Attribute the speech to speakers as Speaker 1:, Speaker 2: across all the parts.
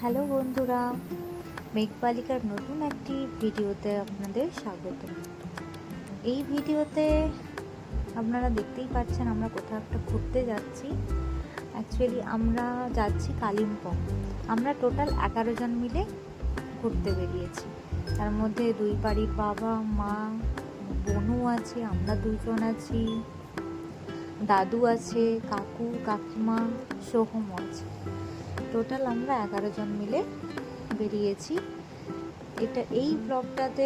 Speaker 1: Hello বন্ধুরা, মেঘবালিকার নতুন একটি ভিডিওতে আপনাদের স্বাগত। এই ভিডিওতে আপনারা দেখতেই পাচ্ছেন আমরা কোথাও একটা ঘুরতে যাচ্ছি। অ্যাকচুয়ালি আমরা যাচ্ছি কালিম্পং। আমরা টোটাল 11 জন মিলে ঘুরতে বেরিয়েছি। তার মধ্যে দুই বাড়ির বাবা মা, বোনও আছে, আমরা দুজন আছি, দাদু আছে, কাকু কাকিমা, সোহম আছে। টোটাল আমরা 11 জন মিলে বেরিয়েছি। এই ব্লগটাতে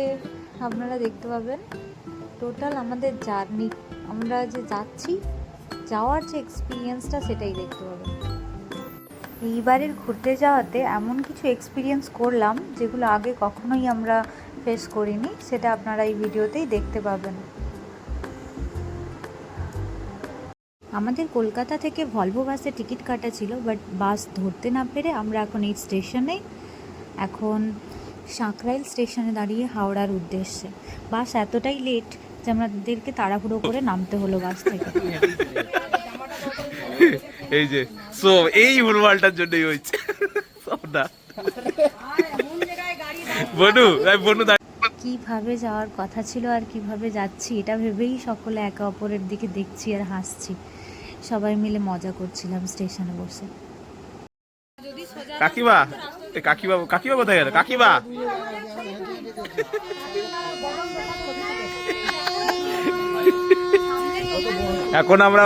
Speaker 1: আপনারা দেখতে পাবেন টোটাল আমাদের জার্নি, আমরা যে যাচ্ছি, যাওয়ার যে এক্সপিরিয়েন্সটা সেটাই দেখতে পাবেন। এইবারের ঘুরতে যাওয়াতে এমন কিছু এক্সপিরিয়েন্স করলাম যেগুলো আগে কখনোই আমরা ফেস করিনি, সেটা আপনারা এই ভিডিওতেই দেখতে পাবেন। আমাদের কলকাতা থেকে ভলভো বাসে টিকিট কাটা ছিল, বাট বাস ধরতে না পেরে আমরা এখন এই স্টেশনে, এখন সাঁকরাইল স্টেশনে দাঁড়িয়ে হাওড়ার উদ্দেশ্যে। বাস এতটাই লেট যে আমাদেরকে তাড়াহুড়ো করে নামতে হলো বাস থেকে।
Speaker 2: এই যে এই ভুলভালটার জন্যই হয়েছে
Speaker 1: কিভাবে যাওয়ার কথা ছিল আর কিভাবে যাচ্ছি এটা ভেবেই সকলে একে অপরের দিকে দেখছি আর হাসছি। সবাই মিলে মজা করছিলাম স্টেশনে বসে।
Speaker 2: কাকিমা, কাকিমা কাকিমা কোথায় গেল? কাকিমা এখন আমরা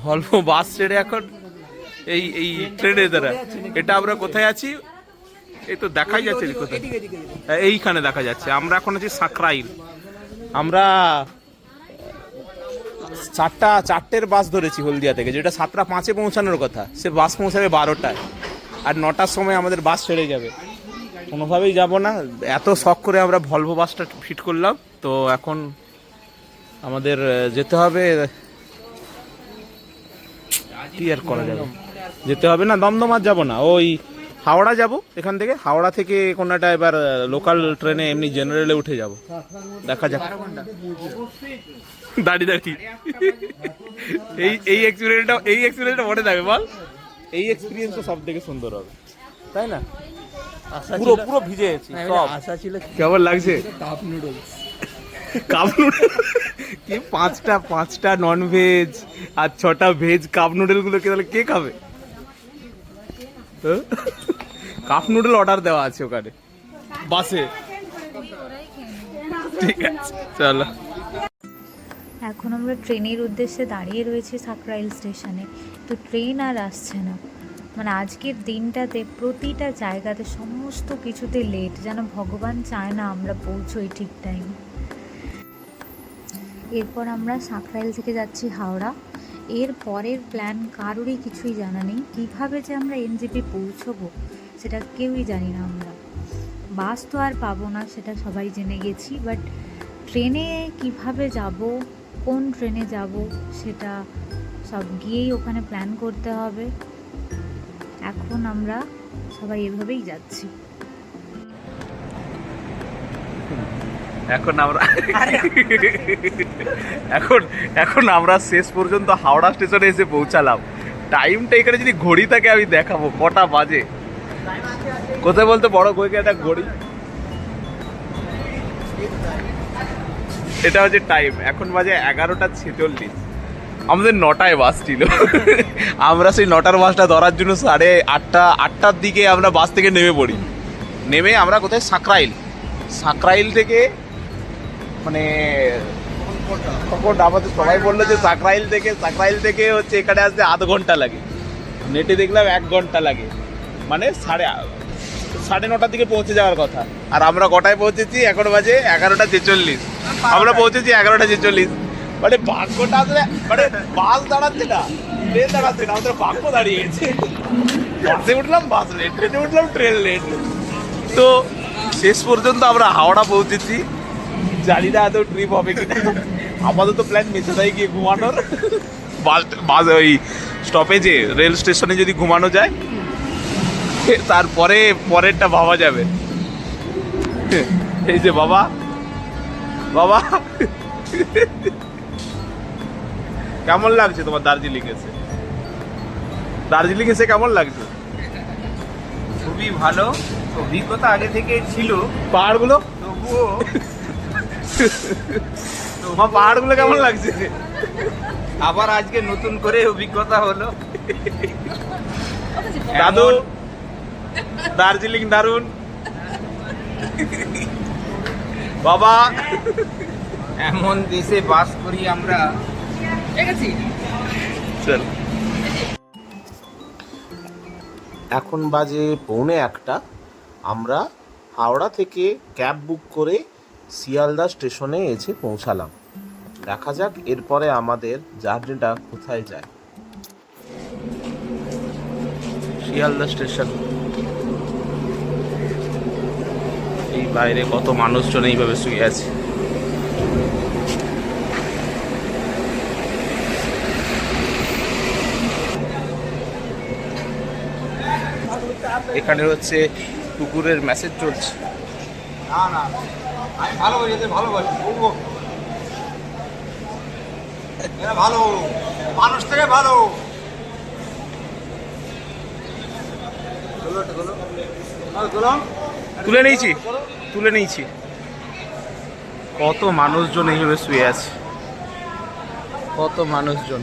Speaker 2: ভলভো বাস ছেড়ে এখন এই ট্রেনে দ্বারা এটা আমরা কোথায় আছি? এই তো দেখাই যাচ্ছে কোথায়, এইখানে দেখা যাচ্ছে। আমরা এখন আছি সাঁকরাইল। আমরা চারটের বাস ধরেছি হলদিয়া থেকে, যেটা 7:05 পৌঁছানোর কথা, সে বাস পৌঁছাবে 12টায়, আর 9টার সময় আমাদের বাস ছেড়ে যাবে। কোনোভাবেই যাব না, এত শখ করে আমরা ভলভো বাসটা ফিট করলাম। তো এখন আমাদের যেতে হবে, কি আর করা যাবে, যেতে হবে না। দমদম আর যাবো না, ওই হাওড়া যাব। এখান থেকে হাওড়া থেকে কোনটা এবার লোকাল ট্রেনে এমনি জেনারেলে উঠে যাব। দেখা যাক। দাঁড়িয়ে এই এক্সপিরিয়েন্সটা মনে থাকবে বল। এই এক্সপিরিয়েন্সটা সব থেকে সুন্দর হবে, তাই না? পুরো ভিজে গেছি সব। আশা ছিল। কেমন লাগছে? কাপ নুডলস কি 5টা নন ভেজ আর 6টা ভেজ কাপ নুডল গুলো তাহলে কে খাবে? কাপ নুডল অর্ডার দেওয়া আছে ওখানে বাসে। ঠিক আছে, চলো।
Speaker 1: এখন আমরা ট্রেনের উদ্দেশ্যে দাঁড়িয়ে রয়েছি সাঁকরাইল স্টেশনে। তো ট্রেন আর আসছে না। মানে আজকের দিনটাতে প্রতিটা জায়গাতে সমস্ত কিছুতে লেট, যেন ভগবান চায় না আমরা পৌঁছোই ঠিক টাইম। এরপর আমরা সাঁকরাইল থেকে যাচ্ছি হাওড়া। এর পরের প্ল্যান কারোরই কিছুই জানা নেই। কীভাবে যে আমরা এনজেপি পৌঁছবো সেটা কেউই জানি না আমরা। বাস তো আর পাবো না, সেটা সবাই জেনে গেছি, বাট ট্রেনে কিভাবে যাব, কোন ট্রেনে যাব, সেটা সব গিয়েই ওখানে প্ল্যান করতে হবে। এখন আমরা সবাই এভাবেই যাচ্ছি।
Speaker 2: এখন আমরা শেষ পর্যন্ত হাওড়া স্টেশনে এসে পৌঁছালাম। টাইমটা এখানে যদি ঘড়ি থাকে আমি দেখাবো কটা বাজে। কোথায় বলতে বড় কইকে একটা ঘড়ি, এটা হচ্ছে টাইম। এখন বাজে 11:46। আমাদের 9টায় বাস ছিল। আমরা সেই 9টার বাসটা ধরার জন্য 8:30-8টার দিকে আমরা বাস থেকে নেমে পড়ি। নেমে আমরা কোথায়? সাঁকরাইল থেকে, মানে আমাদের সবাই বললো যে সাঁকরাইল থেকে হচ্ছে এখানে আসতে আধ ঘন্টা লাগে। নেটে দেখলাম 1 ঘন্টা লাগে, মানে 9:30 দিকে পৌঁছে যাওয়ার কথা। আর আমরা কটায় পৌঁছেছি? এখন বাজে 11:46। আমরা পৌঁছেছি 11:46। মানে ভাগ্যটা আসলে, মানে বাস দাঁড়াচ্ছে না, ট্রেন দাঁড়াচ্ছে না, আমাদের ভাগ্য দাঁড়িয়ে গেছে। বাসে উঠলাম বাস লেট, ট্রেনে উঠলাম ট্রেন লেট। তো শেষ পর্যন্ত আমরা হাওড়া পৌঁছেছি। জানি না এত ট্রিপ হবে কিনা। আপাতত প্ল্যান মেছেদাই গিয়ে ঘুমানোর। বাস ওই স্টপেজে, রেল স্টেশনে যদি ঘুমানো যায়, তারপরে পরেরটা ভাবা যাবে। এই যে বাবা কেমন লাগছে তোমার দার্জিলিং এসে? দার্জিলিং এসে কেমন লাগছে?
Speaker 3: খুবই ভালো, অভিজ্ঞতা আগে থেকে ছিল,
Speaker 2: পাহাড়গুলো
Speaker 3: তবুও
Speaker 2: পাহাড়গুলো কেমন লাগছে?
Speaker 3: আবার আজকে নতুন করে অভিজ্ঞতা হলো।
Speaker 2: দাদু, দার্জিলিং দারুন বাবা।
Speaker 3: এমন দেশে বাস করি আমরা।
Speaker 2: চল।
Speaker 4: এখন বাজে 1:45। আমরা হাওড়া থেকে ক্যাব বুক করে শিয়ালদা স্টেশনে এসে পৌঁছালাম। দেখা যাক এরপরে আমাদের জার্নিটা কোথায় যায়।
Speaker 2: শিয়ালদা স্টেশন। এই বাইরে কত মানুষজন এইভাবে শুয়ে আছে। এখানে হচ্ছে কুকুরের মেসেজ চলছে।
Speaker 3: না না, আমি ভালোবাসি, এদের ভালোবাসি, এরা ভালো মানুষ থেকে ভালো।
Speaker 2: তুলে নিয়েছি, তুলে নিয়েছি। কত মানুষজন এইভাবে শুয়ে আছে, কত মানুষজন।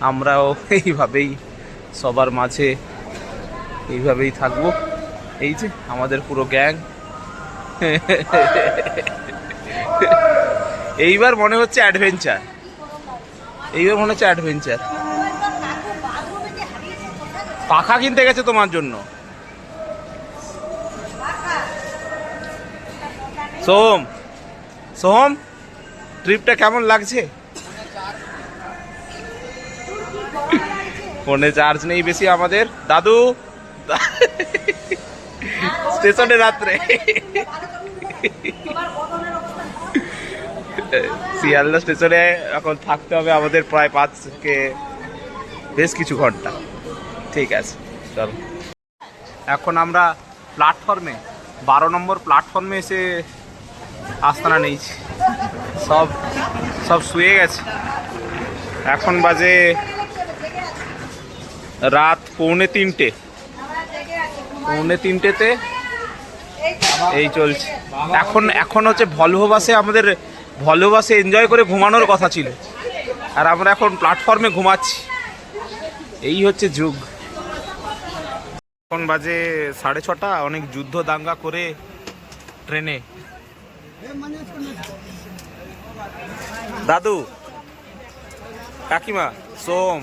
Speaker 2: আমরাও এইভাবেই সবার মাঝে এইভাবেই থাকবো। এই যে আমাদের পুরো গ্যাং। এইবার মনে হচ্ছে অ্যাডভেঞ্চার, এইবার মনে হচ্ছে অ্যাডভেঞ্চার। পাখা কিনতে গেছে তোমার জন্য। সোহম, সোহম, ট্রিপটা কেমন লাগছে? ফোনে চার্জ নেই বেশি আমাদের। দাদু স্টেশনে রাত্রে শিয়ালদা স্টেশনে এখন থাকতে হবে আমাদের প্রায় 5 থেকে বেশ কিছু ঘন্টা। ঠিক আছে, চলো। এখন আমরা প্ল্যাটফর্মে 12 নম্বর প্ল্যাটফর্মে এসে আস্তানা নিয়েছি। সব সব শুয়ে গেছে। এখন বাজে রাত 2:45। 3:45-তে এই চলছে। এখন হচ্ছে ভলভো বাসে, আমাদের ভলভো বাসে এনজয় করে ঘুমানোর কথা ছিল, আর আমরা এখন প্ল্যাটফর্মে ঘুমাচ্ছি। এই হচ্ছে যুগ। এখন বাজে 6:30। অনেক যুদ্ধ দাঙ্গা করে ট্রেনে। দাদু, কাকিমা, সোম,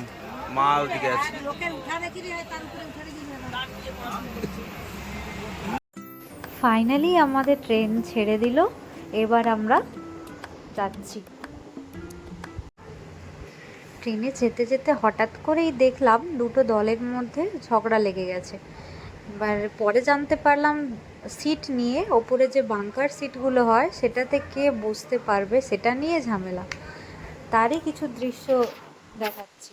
Speaker 2: মা ওদিকে আছে।
Speaker 1: ফাইনালি আমাদের ট্রেন ছেড়ে দিল। এবার আমরা যাচ্ছি। ট্রেনে যেতে যেতে হঠাৎ করেই দেখলাম দুটো দলের মধ্যে ঝগড়া লেগে গেছে। এবার পরে জানতে পারলাম সিট নিয়ে, ওপরে যে বাঙ্কার সিটগুলো হয় সেটাতে কে বসতে পারবে সেটা নিয়ে ঝামেলা। তারই কিছু দৃশ্য দেখাচ্ছি।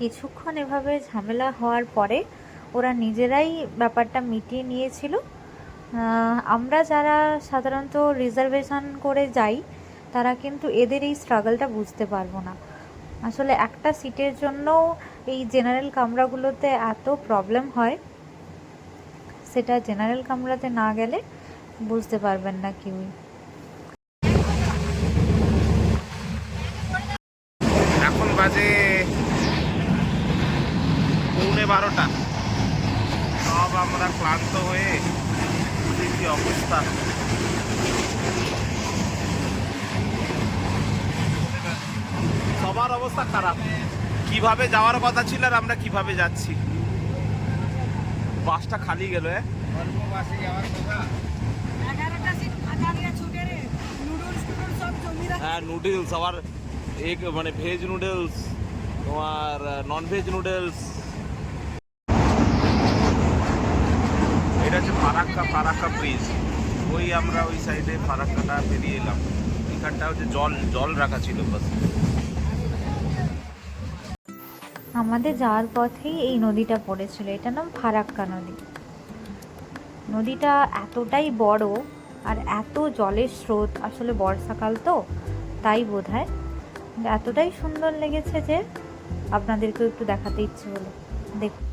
Speaker 1: কিছুক্ষণ এভাবে ঝামেলা হওয়ার পরে ওরা নিজেরাই ব্যাপারটা মিটিয়ে নিয়েছিল। আমরা যারা সাধারণত রিজার্ভেশন করে যাই তারা কিন্তু এদের এই স্ট্রাগলটা বুঝতে পারবো না। আসলে একটা সিটের জন্য এই জেনারেল কামরাগুলোতে এত প্রবলেম হয়, সেটা জেনারেল কামরাতে না গেলে বুঝতে পারবেন না কেউই।
Speaker 2: এখন বাজে 12:15। সব আমরা ক্লান্ত হয়ে কি অবস্থা। সবার অবস্থা খারাপ। কিভাবে যাওয়ার কথা ছিল আর আমরা কিভাবে যাচ্ছি। বাসটা খালি গেল। হ্যাঁ, নুডলস আবার মানে ভেজ নুডলস, তোমার ননভেজ নুডলস। এটা হচ্ছে ফারাক্কা ব্রিজ। ওই আমরা ওই সাইডে ফারাক্কাটা পেরিয়ে এলাম। এখানটা হচ্ছে জল রাখা ছিল বাস।
Speaker 1: আমাদের যাওয়ার পথেই এই নদীটা পড়েছিল, এটার নাম ফারাক্কা নদী। নদীটা এতটাই বড় আর এত জলের স্রোত, আসলে বর্ষাকাল তো তাই বোধহয় এতটাই সুন্দর লেগেছে যে আপনাদেরকেও একটু দেখাতে ইচ্ছে হলো। দেখুন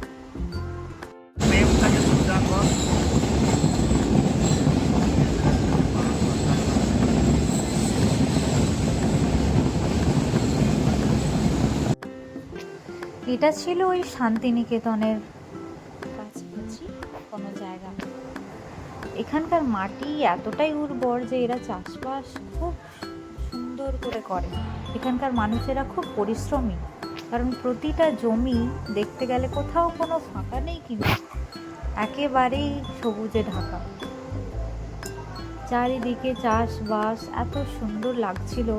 Speaker 1: এটা ছিল ওই শান্তিনিকেতনের কাছাকাছি কোনো জায়গা। এখানকার মাটি এতটাই উর্বর যে এরা চাষবাস খুব সুন্দর করে। এখানকার মানুষেরা খুব পরিশ্রমী, কারণ প্রতিটা জমি দেখতে গেলে কোথাও কোনো ফাঁকা নেই, কিন্তু একেবারেই সবুজে ঢাকা। চারিদিকে চাষবাস, এত সুন্দর লাগছিল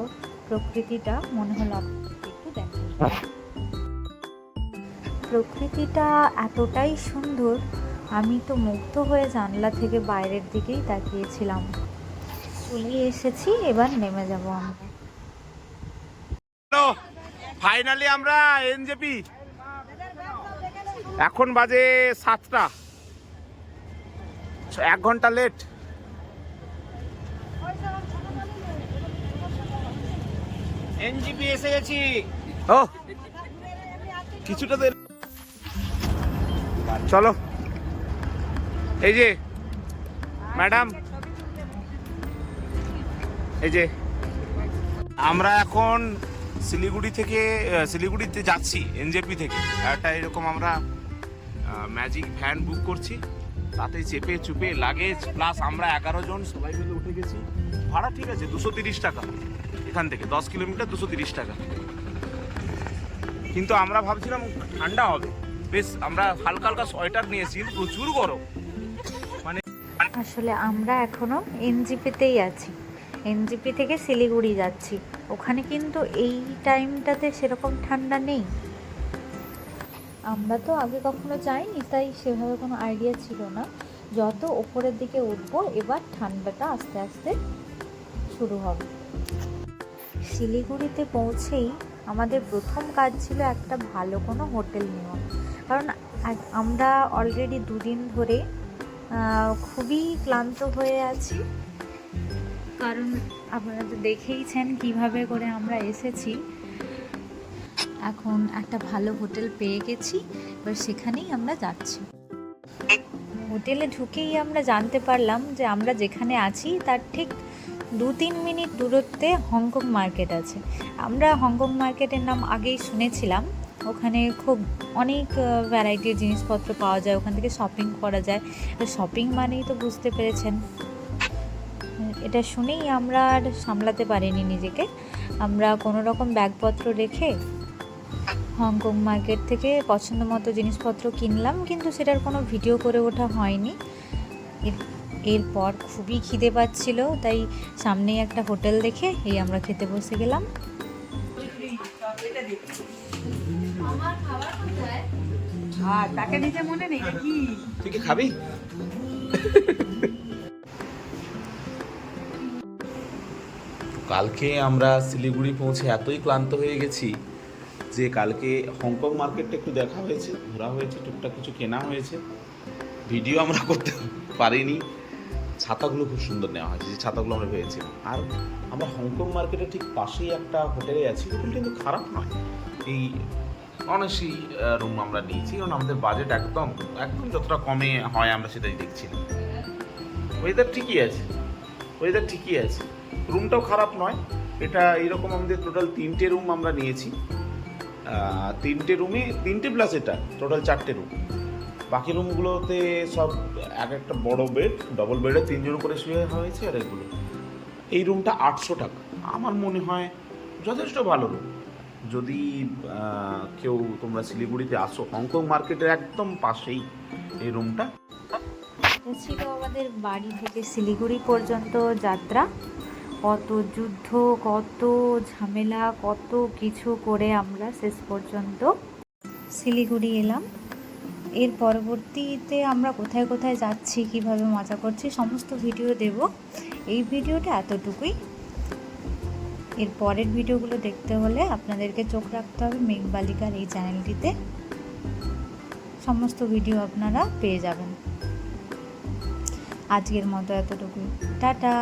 Speaker 1: প্রকৃতিটা, মনে হলো আপনাদেরকে একটু দেখাই। প্রকৃতিটা এতটাই সুন্দর, আমি তো মুগ্ধ হয়ে জানলা থেকে বাইরের দিকেই তাকিয়েছিলাম। চলে এসেছি, এবার নেমে যাব আমরা।
Speaker 2: ফাইনালি আমরা এনজেপি। এখন বাজে 7টা, 1 ঘন্টা লেট।
Speaker 3: এনজিপি এসে গেছি।
Speaker 2: ও কিছুটা দেরি, চলো। এই যে ম্যাডাম, এই যে আমরা এখন শিলিগুড়িতে যাচ্ছি এনজেপি থেকে। একটা এরকম আমরা ম্যাজিক ভ্যান বুক করছি, তাতে চেপে চুপে লাগেজ প্লাস আমরা 11 জন সবাই মিলে উঠে গেছি। ভাড়া ঠিক আছে 230 টাকা, এখান থেকে 10 কিলোমিটার 230 টাকা। কিন্তু আমরা ভাবছিলাম ঠান্ডা হবে বেশ, আমরা হালকা হালকা সোয়েটার নিয়েছি, প্রচুর গরম। মানে
Speaker 1: আসলে আমরা এখনো এনজিপিতেই আছি, এনজিপি থেকে শিলিগুড়ি যাচ্ছি। ওখানে কিন্তু এই টাইমটাতে সেরকম ঠান্ডা নেই। আমরা তো আগে কখনো যাইনি, তাই সেভাবে কোনো আইডিয়া ছিল না। যত ওপরের দিকে উঠবো এবার ঠান্ডাটা আস্তে আস্তে শুরু হবে। শিলিগুড়িতে পৌঁছেই আমাদের প্রথম কাজ ছিল একটা ভালো কোনো হোটেল নেওয়া, কারণ আমরা অলরেডি 2 দিন ধরে খুবই ক্লান্ত হয়ে আছি। কারণ আপনারা তো দেখেইছেন কিভাবে করে আমরা এসেছি। এখন একটা ভালো হোটেল পেয়ে গেছি, এবার সেখানেই আমরা যাচ্ছি। হোটেলে ঢুকেই আমরা জানতে পারলাম যে আমরা যেখানে আছি তার ঠিক 2-3 মিনিট দূরত্বে হংকং মার্কেট আছে। আমরা হংকং মার্কেটের নাম আগেই শুনেছিলাম, ওখানে খুব অনেক ভ্যারাইটির জিনিসপত্র পাওয়া যায়, ওখান থেকে শপিং করা যায়। শপিং মানেই তো বুঝতে পেরেছেন। এটা শুনেই আমরা আর সামলাতে পারিনি নিজেকে। আমরা কোনো রকম ব্যাগপত্র রেখে হংকং মার্কেট থেকে পছন্দ মতো জিনিসপত্র কিনলাম, কিন্তু সেটার কোনো ভিডিও করে ওঠা হয়নি। এরপর খুবই খিদে পাচ্ছিল, তাই সামনেই একটা হোটেল দেখে এই আমরা খেতে বসে গেলাম।
Speaker 5: তাকে নিজে মনে নেই নাকি?
Speaker 2: তুই কি খাবি? কালকে আমরা শিলিগুড়ি পৌঁছে এতই ক্লান্ত হয়ে গেছি যে কালকে হংকং মার্কেটটা একটু দেখা হয়েছে, ঘোরা হয়েছে, টুকটাক কিছু কেনা হয়েছে, ভিডিও আমরা করতে পারিনি। ছাতাগুলো খুব সুন্দর নেওয়া হয়েছে, যে ছাতাগুলো আমরা পেয়েছিলাম। আর আমরা হংকং মার্কেটের ঠিক পাশেই একটা হোটেলে আছি, হোটেলটা কিন্তু খারাপ নয়। এই অনেসি রুম আমরা নিয়েছি, কারণ আমাদের বাজেট একদম যতটা কমে হয় আমরা সেটাই দেখছিলাম। ওয়েদার ঠিকই আছে, রুমটাও খারাপ নয়। এটা এইরকম আমাদের টোটাল 3টে রুম আমরা নিয়েছি। 3টে রুমে 3টে প্লাস এটা টোটাল 4টে রুম। বাকি রুমগুলোতে সব একটা বড় বেড, ডবল বেডে 3 জন করে শুয়ে হয়েছে। আর এগুলো এই রুমটা 800 টাকা, আমার মনে হয় যথেষ্ট ভালো রুম। যদি কেউ তোমরা শিলিগুড়িতে আসো, হংকং মার্কেটের একদম পাশেই এই রুমটা।
Speaker 1: ছিল আমাদের বাড়ি থেকে শিলিগুড়ি পর্যন্ত যাত্রা। কত যুদ্ধ, কত ঝামেলা, কত কিছু করে আমরা শেষ পর্যন্ত শিলিগুড়ি এলাম। এর পরবর্তীতে আমরা কোথায় কোথায় যাচ্ছি, কিভাবে মজা করছি, সমস্ত ভিডিও দেব। এই ভিডিওটা এতটুকুই। এর পরের ভিডিওগুলো দেখতে হলে আপনাদেরকে চোখ রাখতে হবে মেঘবালিকার এই চ্যানেলটিতে। সমস্ত ভিডিও আপনারা পেয়ে যাবেন। আজকের মতো এতটুকুই। টাটা।